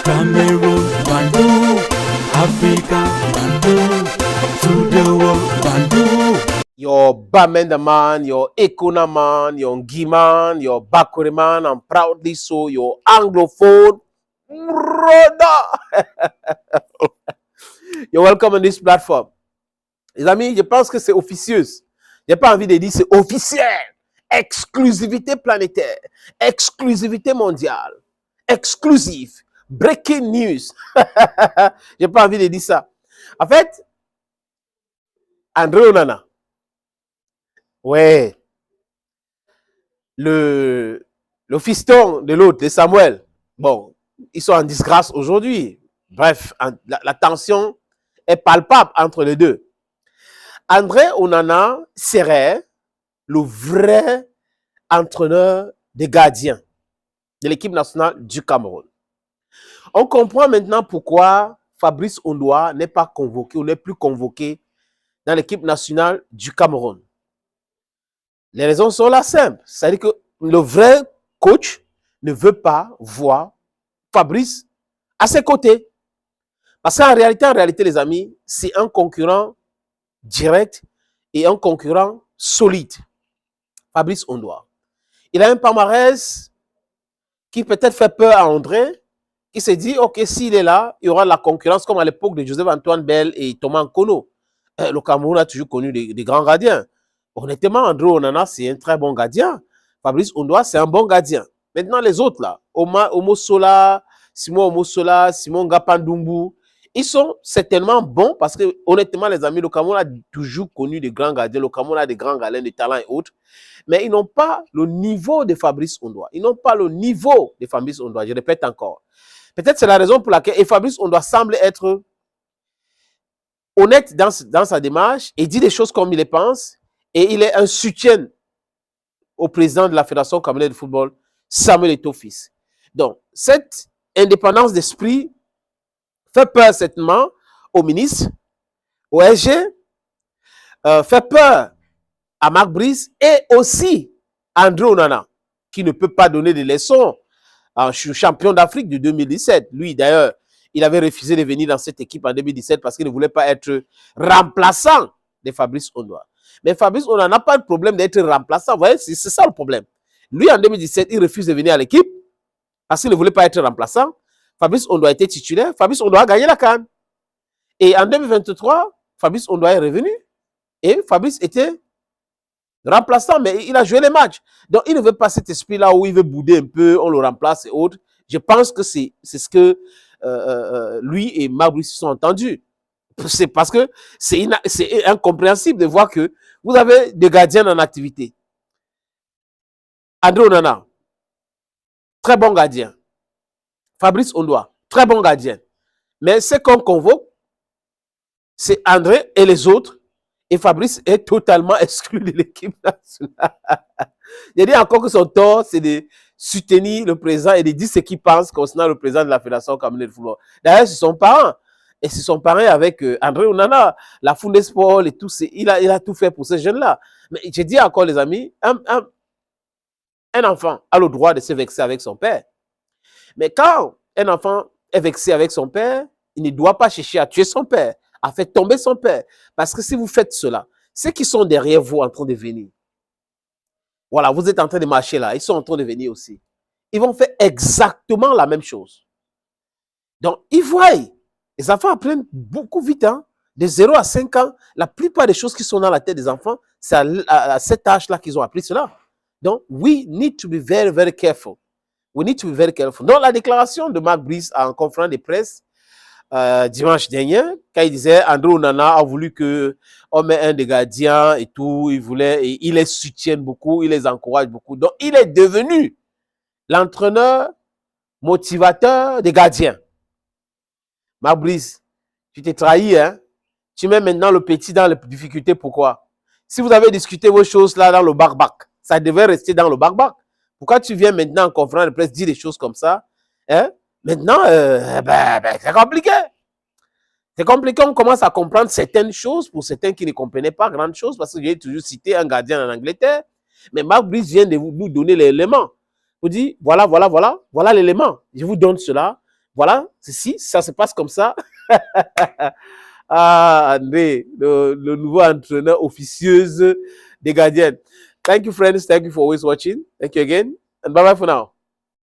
Cameroon, Bandung, Africa, Bandung, to the world, Bandung. Your Bamenda man, your Ekuna man, your Ngiman, your Bakure man, and proudly so your Anglophone brother. You're welcome on this platform. Les amis, je pense que c'est officieuse. J'ai pas envie de dire c'est officiel. Exclusivité planétaire, exclusivité mondiale, exclusive, breaking news. J'ai pas envie de dire ça. En fait, André Onana, ouais, le fiston de l'autre, de Samuel, bon, ils sont en disgrâce aujourd'hui. Bref, la tension est palpable entre les deux. André Onana serait le vrai entraîneur des gardiens de l'équipe nationale du Cameroun. On comprend maintenant pourquoi Fabrice Ondoa n'est pas convoqué ou n'est plus convoqué dans l'équipe nationale du Cameroun. Les raisons sont là simples. C'est-à-dire que le vrai coach ne veut pas voir Fabrice à ses côtés. Parce qu'en réalité, les amis, c'est un concurrent direct et un concurrent solide. Fabrice Ondoa. Il a un palmarès qui peut-être fait peur à André, qui s'est dit, ok, s'il est là, il y aura la concurrence comme à l'époque de Joseph-Antoine Bell et Thomas Nkono. Le Cameroun a toujours connu des grands gardiens. Honnêtement, André Onana, c'est un très bon gardien. Fabrice Ondoa, c'est un bon gardien. Maintenant, les autres, là, Omo Sola, Simon Ngapandumbu, ils sont certainement bons parce que, honnêtement, les amis, le Cameroun a toujours connu des grands gardiens. Le Cameroun a des grands gardiens, des talents et autres. Mais ils n'ont pas le niveau de Fabrice Ondoa. Ils n'ont pas le niveau de Fabrice Ondoa. Je répète encore. Peut-être c'est la raison pour laquelle Fabrice Ondoa semble être honnête dans sa démarche et dit des choses comme il les pense. Et il est un soutien au président de la Fédération camerounaise de football, Samuel Eto'o-Fils. Donc, cette indépendance d'esprit fait peur certainement au ministre, au SG, fait peur à Marc Brice et aussi à André Onana, qui ne peut pas donner des leçons. Je suis champion d'Afrique de 2017. Lui, d'ailleurs, il avait refusé de venir dans cette équipe en 2017 parce qu'il ne voulait pas être remplaçant de Fabrice Ondoa. Mais Fabrice Ondoa n'a pas de problème d'être remplaçant. Vous voyez, c'est ça le problème. Lui, en 2017, il refuse de venir à l'équipe parce qu'il ne voulait pas être remplaçant. Fabrice Ondoa était titulaire. Fabrice Ondoa a gagné la CAN. Et en 2023, Fabrice Ondoa est revenu. Et Fabrice était remplaçant, mais il a joué les matchs. Donc, il ne veut pas cet esprit-là où il veut bouder un peu, on le remplace et autres. Je pense que c'est ce que lui et Mabrice se sont entendus. C'est parce que c'est incompréhensible de voir que vous avez des gardiens en activité. André Onana, très bon gardien. Fabrice Ondoa, très bon gardien. Mais ce qu'on convoque, c'est André et les autres. Et Fabrice est totalement exclu de l'équipe nationale. Il a dit encore que son tort, c'est de soutenir le président et de dire ce qu'il pense concernant le président de la Fédération camerounaise de football. D'ailleurs, c'est son parent. Et c'est son parent avec André Onana, la Foundé Sport et tout. Il a tout fait pour ces jeunes-là. Mais je dis encore, les amis, un enfant a le droit de se vexer avec son père. Mais quand un enfant est vexé avec son père, il ne doit pas chercher à tuer son père, à faire tomber son père. Parce que si vous faites cela, ceux qui sont derrière vous en train de venir, voilà, vous êtes en train de marcher là, ils sont en train de venir aussi. Ils vont faire exactement la même chose. Donc, ils voient, les enfants apprennent beaucoup vite, hein, de 0 à 5 ans. La plupart des choses qui sont dans la tête des enfants, c'est à cet âge-là qu'ils ont appris cela. Donc, we need to be very, very careful. We need to be very careful. Donc, la déclaration de Marc Brice en conférence de presse dimanche dernier, quand il disait André Onana a voulu qu'on mette un des gardiens et tout, il les soutient beaucoup, il les encourage beaucoup. Donc, il est devenu l'entraîneur motivateur des gardiens. Marc Brice, tu t'es trahi, hein? Tu mets maintenant le petit dans les difficultés. Pourquoi? Si vous avez discuté vos choses là dans le bar-bac, ça devait rester dans le bar-bac. Pourquoi tu viens maintenant en conférence de presse dire des choses comme ça? Hein? Maintenant, c'est compliqué. C'est compliqué, on commence à comprendre certaines choses pour certains qui ne comprenaient pas grandes choses parce que j'ai toujours cité un gardien en Angleterre. Mais Marc Brice vient de nous donner l'élément. Vous dit, voilà l'élément. Je vous donne cela. Voilà, ceci, ça se passe comme ça. Ah, André, le nouveau entraîneur officieuse des gardiens. Thank you, friends. Thank you for always watching. Thank you again. And bye-bye for now.